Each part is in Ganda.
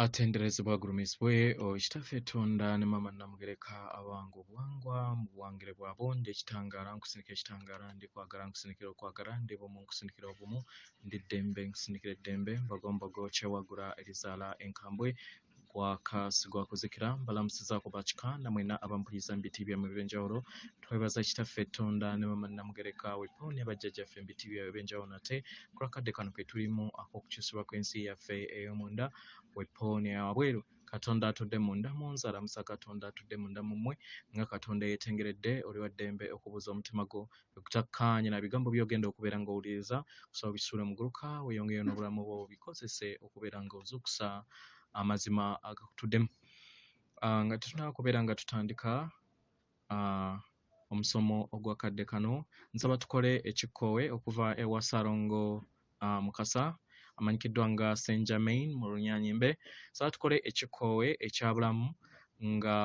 atenderezebwa gurumisibwe okitaffe Katonda ne mama namugereka abange obuwangwa mu buwangire bwabwo ndi ekitangala nkusinikira ekitangala ndi kwagala nkusinikira okwagala ndi bumu nkusinikira obumu ndi ddembe nkusinikira eddembe mbagombogo kyewagula erizaala enkambwe gwakasigwa kuzikira mbalamusiza kuba kika namwena abampuliza mu biti byammwe eby'enjawulo twebaza kitaffe Katonda ne mama namugereka wepooni abajjajjaffe mu biti byabwe eby'enjawulo nate kulakadde kano ke tulimu ak'okukyusibwa kw'ensi yaffe ey'omunda wepooni wabweru Katonda atudde munda mu nze alamusa Katonda atudde munda mu mmwe nga Katonda yeetengeredde oli wa ddembe okubuuza omutima gwo okutakkaanya na bigambo by'ogenda okubeera ng'owuliriza kusaba bisuule mu guluka weeyongeyo n'obulamu bwo bikozese okubeera ng'ozuukusa amazima agakutuddemu. Nga tetunaba kubeera nga tutandika omusomo ogwakadde kano nsaba tukole ekikkoowe okuva ewa Ssalongo Mukasa amanyikiddwa nga Saint Germain mu Lunyanyimbe. Nsaba tukole ekikkoowe ekyabulamu nga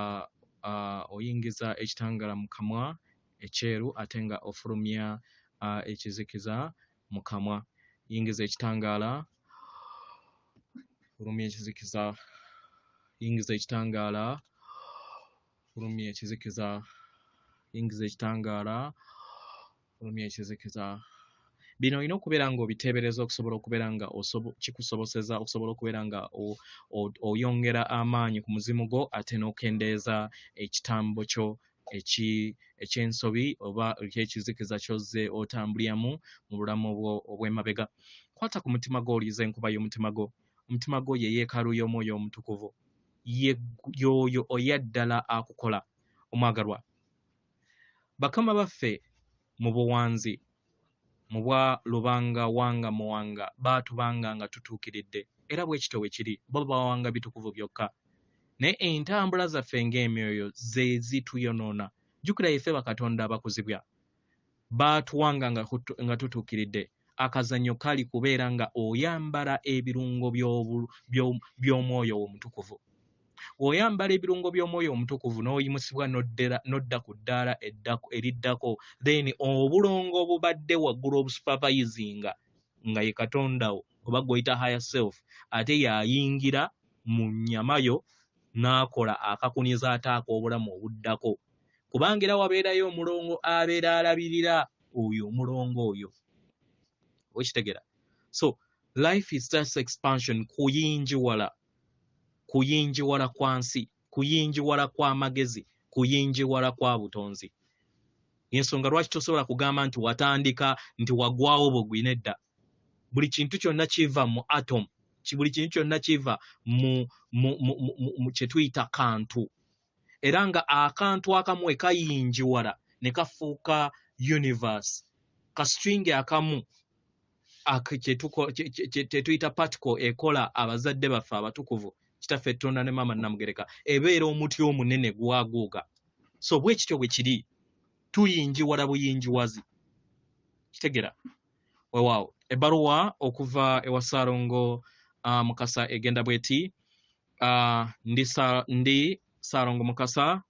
oyingiza ekitangala mu kamwa ekyeru ate nga ofulumya ekizikiza mu kamwa. Yingiza ekitangala fulumya ekizikiza, yingiza ekitangala fulumya ekizikiza, yingiza ekitangala fulumya ekizikiza. Bino olina okubeera ng'obiteebereza okusobola okubeera nga kikusoboseza okusobola okubeera nga oyongera amaanyi ku muzimu gwo ate n'okendeeza ekitambo kyo eky'ensobi oba ekyekizikiza ky'ozze otambuliramu mu bulamu bwo obw'emabega. Kwata ku mutima gwo oliiza enkuba y'omutima gwo. Omutima gwo ye yeekaalu y'omwoyo omutukuvu, y'oyo oyaddala akukola. Omwagalwa, bakama baffe mu buwanzi mu bwa lubanga wanga muwanga baatubanga nga tutuukiridde era bwe kityo bwe kiri bo bawanga bitukuvu byokka naye entambula zaffe ng'emyoyo ze zituyonoona. Jjukira yeffe bakatonda abakuzibwa baatuwanga nga tutuukiridde. Akazannyo kali kubeera nga oyambala ebirungo by'omwoyo omutukuvu. Oyambala ebirungo by'omwoyo omutukuvu n'oyimusibwa n'odda ku ddaala eriddako, then obulongo obubadde waggulu obusupervisinga nga ye Katondawo oba gw'oyita higher self ate yayingira mu nnyama yo n'akola akakuniza ate ak'obulamu obuddako, kubanga era wabeerayo omulongo abeera alabirira oyo omulongo oyo. Okitegera? So life is just expansion, kuyinjiwala kwa nsi, kuyinjiwala kw'amagezi, kuyinjiwala kwa butonzi. Ensonga lwaki tosobola kugamba nti watandika nti wagwawo bugwi nedda. Buli kintu kyonna kiva mu atom, buli kintu kyonna kiva mu kye tuyita kantu, era nga akantu akamu ekayinjiwala ne kafuuka universe, kasitringi akamu tuyita particle ekola abazadde baffe abatukuvu kitaffe Katonda ne mama namugereka ebeera omuti omunene gwaguuga. So bwe kityo bwe kiri, tuyinjiwala buyinjiwazi. Kitegera? Weewaawo, ebbaluwa okuva ewa Ssalongo Mukasa egenda bweti. Ndi Ssalongo Mukasa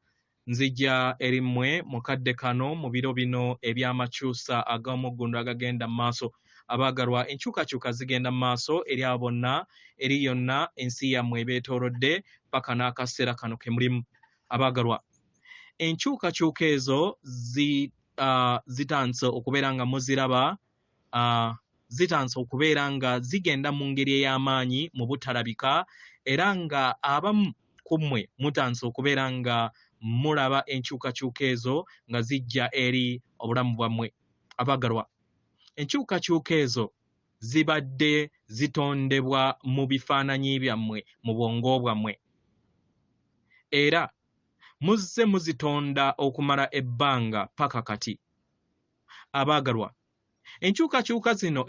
nzija eri mmwe mu kadde kano mu biro bino eby'amakyusa ag'omuggundu agagenda mu maaso. Abaagalwa, enkyukakyuka zigenda mu maaso eri abo bonna, eri yonna ensi yammwe ebeetoolodde paka n'akaseera kano ke mulimu. Abaagalwa, enkyukakyuka ezo zitandise okubeera nga muziraba, zitandise okubeera nga zigenda mu ngeri ey'amaanyi mu butalabika, era nga abamu ku mmwe mutandise okubeera nga mulaba enkyukakyuka ezo nga zijja eri obulamu bwammwe. Abaagalwa, enkyukakyuka ezo zibadde zitondebwa mu bifaananyi byammwe mu bwongo bwammwe, era muzze muzitonda okumala ebbanga paka kati. Abaagalwa, enkyukakyuka zino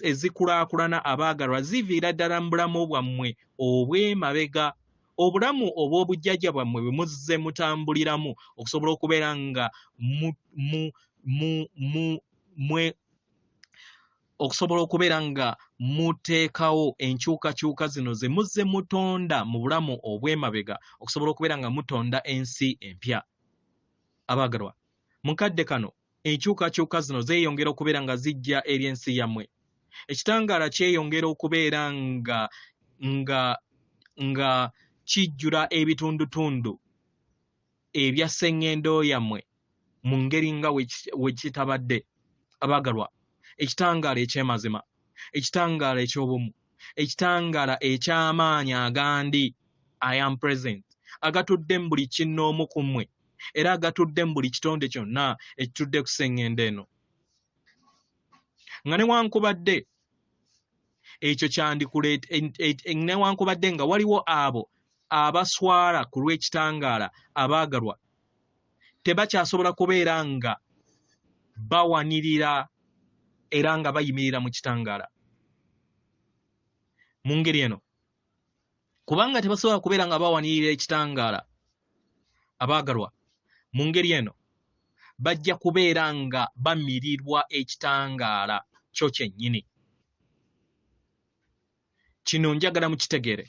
ezikulaakulana abaagalwa ziviira ddala mu bulamu bwammwe obw'emabega, obulamu obw'obujjajja bwammwe bwe muzze mutambuliramu okusobola okubeera nga okusobola okubeera nga muteekawo enkyukakyuka zino ze muzze mutonda mu bulamu obw'emabega okusobola okubeera nga mutonda ensi empya. Abaagalwa, mu kadde kano enkyukakyuka zino zeeyongera okubeera nga zijja eri ensi yammwe. Ekitangaala kyeyongera okubeera nga nga kijjula ebitundutundu ebya sseŋŋendo yammwe mu ngeri nga we kitabadde. Abaagalwa, ekitangaala eky'emazima, ekitangaala eky'obumu, ekitangaala eky'amaanyi agandi I am present, agatudde mu buli kinnoomu ku mmwe era agatudde mu buli kitonde kyonna ekitudde ku sseŋŋendo eno. Nga newankubadde ekyo newankubadde nga waliwo abo abaswala ku lw'ekitangaala, abaagalwa, tebakyasobola kubeera nga bawanirira era nga bayimirira mu kitangaala mu ngeri eno. Kubanga tebasobola kubeera nga bawanirira ekitangaala, abaagalwa, mu ngeri eno bajja kubeera nga bamirirwa ekitangaala kyo kyennyini. Kino njagala mukitegeere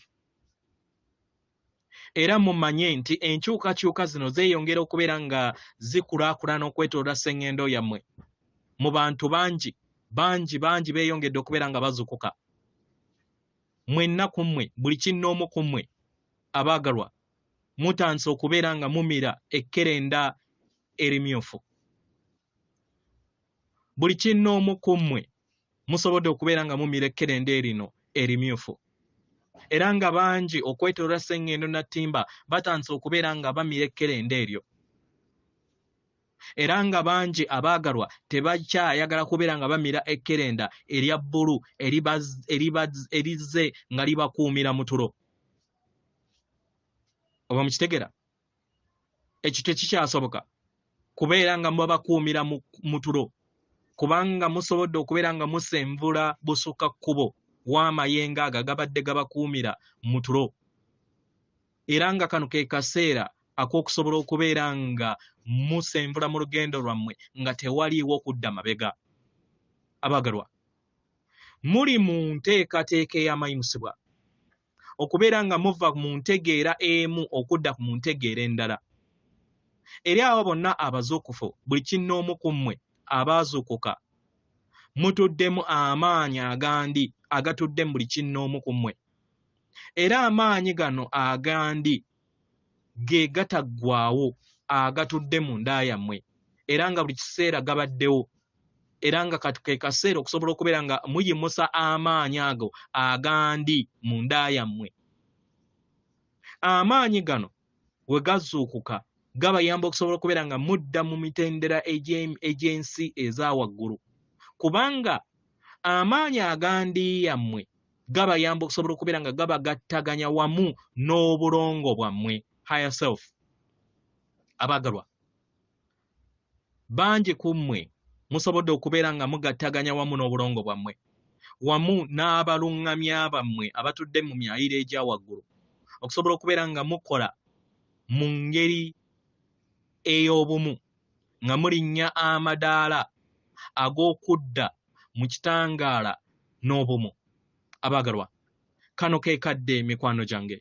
era mumanye nti enkyukakyuka zino zeeyongera okubeera nga zikulaakulana okwetooloola sseŋŋendo yammwe. Mu bantu bangi beeyongedde okubeera nga bazukuka. Mwenna ku mmwe, buli kinnoomu ku mmwe, abaagalwa, mutandise okubeera nga mumira ekkerenda erimyufu. Buli kinnoomu ku mmwe musobodde okubeera nga mumira ekkerenda erino erimyufu. Era nga bangi okwetooloola sseŋŋendo na ttimba batandise okubeera nga bamira ekkerenda eryo. Era nga bangi, abaagalwa, tebakyayagala kubeera nga bamira ekkerenda erya bbulu erizze nga libakuumira mu tulo. Oba mukitegera? Ekyo tekikyasoboka kubeera nga mubakuumira mu tulo, kubanga musobodde okubeera nga musenvula busukka kkubo w'amayengo ago agabadde gabakuumira mu tulo. Era nga kano ke kaseera ak'okusobola okubeera nga musenvula mu lugendo lwammwe nga tewaliiwo kudda mabega. Abaagalwa, muli mu nteekateeka ey'amayimusibwa okubeera nga muva mu ntegeera emu okudda mu ntegeera endala. Eri abo bonna abazuukufu, buli kinnoomu ku mmwe abaazuukuka, mutuddemu amaanyi agandi agatudde mu buli kinnoomu ku mmwe. Era amaanyi gano agandi ge gataggwaawo agatudde mu nda yammwe era nga buli kiseera gabaddewo, era nga kati ke kaseera okusobola okubeera nga muyimusa amaanyi ago agandi mu nda yammwe. Amaanyi gano we gazuukuka gabayamba okusobola okubeera nga mudda mu mitendera egy'ensi eza waggulu, kubanga amaanyi agandi yammwe gabayamba okusobola okubeera nga gabagattaganya wamu n'obulongo bwammwe, higher self. Abaagalwa, bangi ku mmwe musobodde okubeera nga mugattaganya wamu n'obulongo bwammwe, wamu n'abaluŋŋamya bammwe abatudde mu myayiro egya waggulu, okusobola okubeera nga mukola mu ngeri ey'obumu nga mulinnya amadaala ag'okudda mu kitangaala n'obumu. Abaagalwa, kano ke kadde mikwano gyange,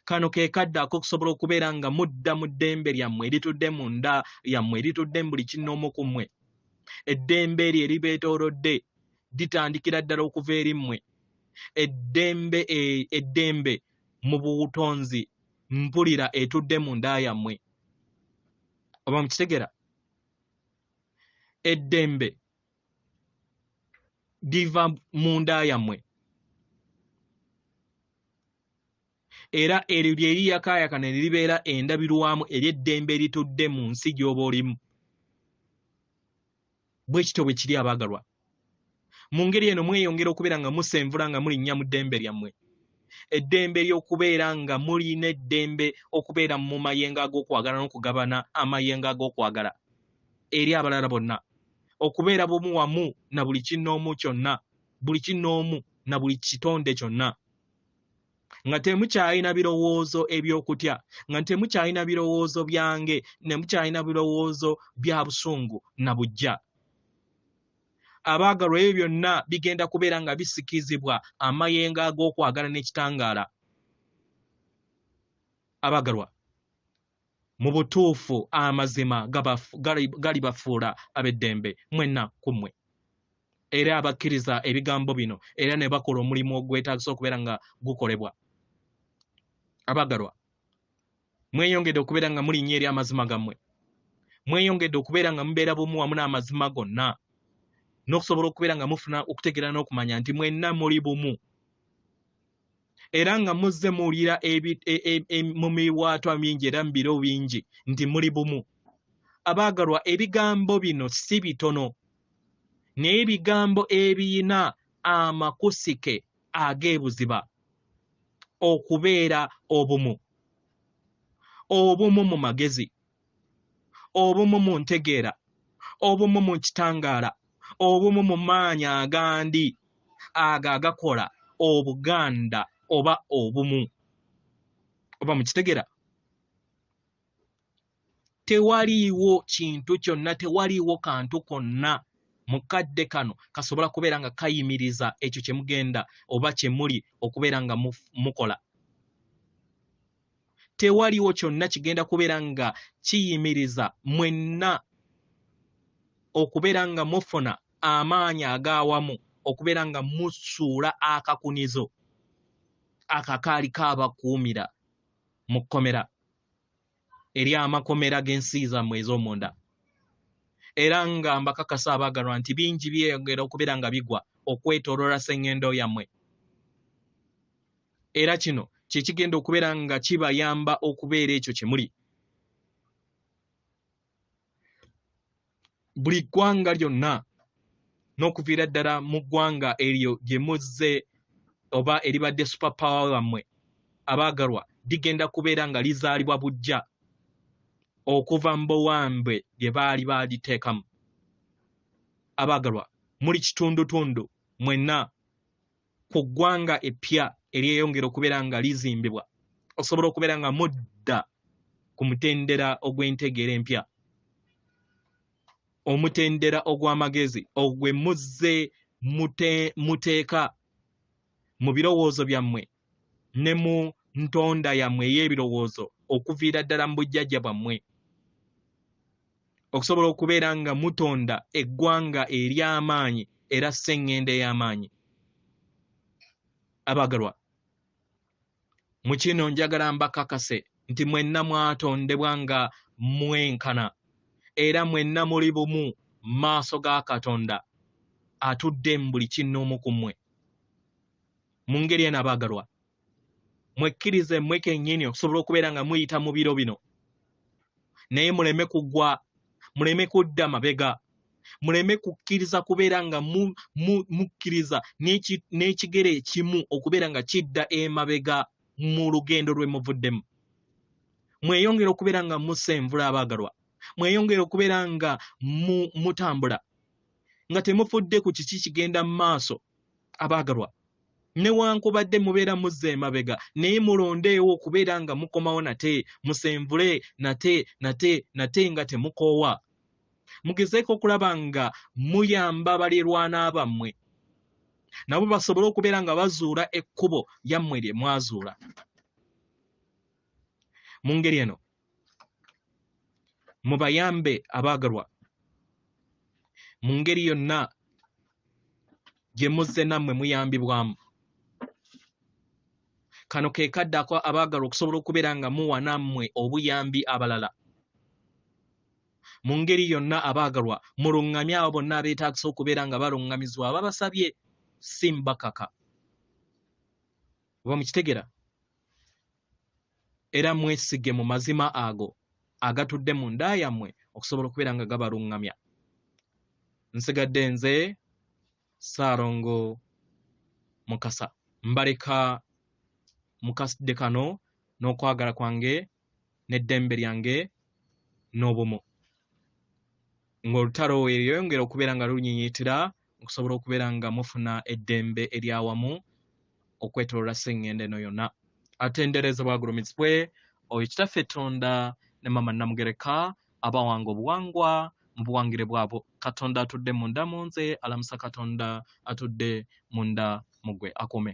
kano ke kadde ak'okusobola okubeera nga mudda mu ddembe lyammwe eritudde mu nda yammwe, eritudde mu buli kinnoomu ku mmwe. Eddembe eryo eribeetoolodde litandikira ddala okuva eri mmwe. Eddembe mu butonzi mpulira etudde mu nda yammwe. Oba mukitegera? Eddembe liva mu nda yammwe. Era eryo lye liyakaayakana ne libeera endabirwamu ery'eddembe eritudde mu nsi gy'oba olimu. Bwe kityo bwe kiri, abaagalwa. Mu ngeri eno mweyongera okubeera nga musenvula nga mulinnya mu ddembe lyammwe. Eddembe ly'okubeera nga mulina eddembe okubeera mu mayengo ag'okwagala n'okugabana amayengo ag'okwagala eri abalala bonna. Okubeera bumu wamu na buli kinnoomu kyonna, buli kinnoomu na buli kitonde kyonna. Nga temukyalina birowoozo eby'okutya, nga temukyalina birowoozo byange, ne mukyalina birowoozo bya busungu na bujja. Abaagalwa, ebyo byonna bigenda kubeera nga bisikizibwa amayengo ag'okwagala n'ekitangaala. Abaagalwa, mu butuufu amazima galibafuula ab'eddembe mwenna ku mmwe, era abakkiriza ebigambo bino era ne bakola omulimu ogwetaagisa okubeera nga gukolebwa. abagalwa mweyongedde okubeera nga mulinnya eri amazima gammwe mweyongedde okubeera nga mubeera bumu wamu n'amazima gonna n'okusobola okubeera nga mufuna okutegeera n'okumanya nti mwenna muli bumu era nga muzze muwulira mu miwaatwa mingi era mu biro bingi nti muli bumu abaagalwa ebigambo bino si bitono naye ebigambo ebiyina amakusike ag'ebuziba okubeera obumu obumu mu magezi obumu mu ntegeera obumu mu kitangaala obumu mu maanyi agandi ago agakola obuganda oba obumu oba mukitegera tewaliiwo kintu kyonna tewaliiwo kantu konna mu kadde kano kasobola kubeera nga kayimiriza ekyo kye mugenda oba kye muli okubeera nga mukola tewaliiwo kyonna kigenda kubeera nga kiyimiriza mwenna okubeera nga mufuna amaanyi ag'awamu okubeera nga musuula akakunizo akakaali kaabakuumira mu kkomera eri amakomera g'ensi zammwe ez'omunda era nga mbakakasa abaagalwa nti bingi byeyongera okubeera nga bigwa okwetooloola sseŋŋendo yammwe era kino kye kigenda okubeera nga kibayamba okubeera ekyo kye muli buli ggwanga lyonna n'okuviira ddala mu ggwanga eryo gye muzze oba eribadde super power wammwe abaagalwa ligenda kubeera nga lizaalibwa bujja okuva mu buwambwe bye baali baliteekamu abaagalwa muli kitundutundu mwenna ku ggwanga eppya eryeyongera okubeera nga lizimbibwa osobola okubeera nga mudda ku mutendera ogw'entegeera empya omutendera ogw'amagezi ogwe muzze muteeka mu birowoozo byammwe ne mu ntonda yammwe ey'ebirowoozo okuviira ddala mu bujjajja bwammwe okusobola okubeera nga mutonda eggwanga ery'amaanyi era sseŋŋendo ey'amaanyi abaagalwa mu kino njagala mbakakase nti mwenna mwatondebwa nga mwenkana era mwenna muli bumu maaso ga Katonda atudde mu buli kinnoomu ku mmwe mu ngeri eno abaagalwa mwekkirize mmwe kennyini okusobola okubeera nga muyita mu biro bino naye muleme kugwa muleme kudda mabega muleme kukkiriza kubeera nga mukkiriza n'ekigere ekimu okubeera nga kidda emabega mu lugendo lwe muvuddemu mweyongera okubeera nga musenvula abaagalwa mweyongera okubeera nga mutambula nga temufudde ku kiki kigenda mu maaso abaagalwa newankubadde mubeera muzza emabega naye mulondeewo okubeera nga mukomawo nate musenvule nate nga temukoowa mugezeeko okulaba nga muyamba balirwana bammwe nabo basobole okubeera nga bazuula ekkubo lyammwe lye mwazuula mu ngeri eno mubayambe abaagalwa mu ngeri yonna gye muzze nammwe muyambibwamu kano ke kaddako abaagalwa okusobola okubeera nga muwa nammwe obuyambi abalala mu ngeri yonna abaagalwa muluŋŋamye abo bonna abeetaagisa okubeera nga baluŋŋamizwa ababasabye si mbakaka oba mukitegera era mwesige mu mazima ago agatudde mu nda yammwe okusobola okubeera nga gabaluŋŋamya nsigadde nze Ssalongo Mukasa mbaleka mukasde kano n'okwagala kwange n'eddembe lyange n'obumu ng'olutalo eryongera okubeera nga lunyinyiitira okusobola okubeera nga mufuna eddembe eryawamu okwetooloola sseŋŋendo eno yonna atendereza bwagulumizibwe oyo kitaffe Tonda ne mama Namugereka abawanga obuwangwa mu buwangire bwabo Katonda atudde munda mu nze alamusa Katonda atudde munda mu ggwe akume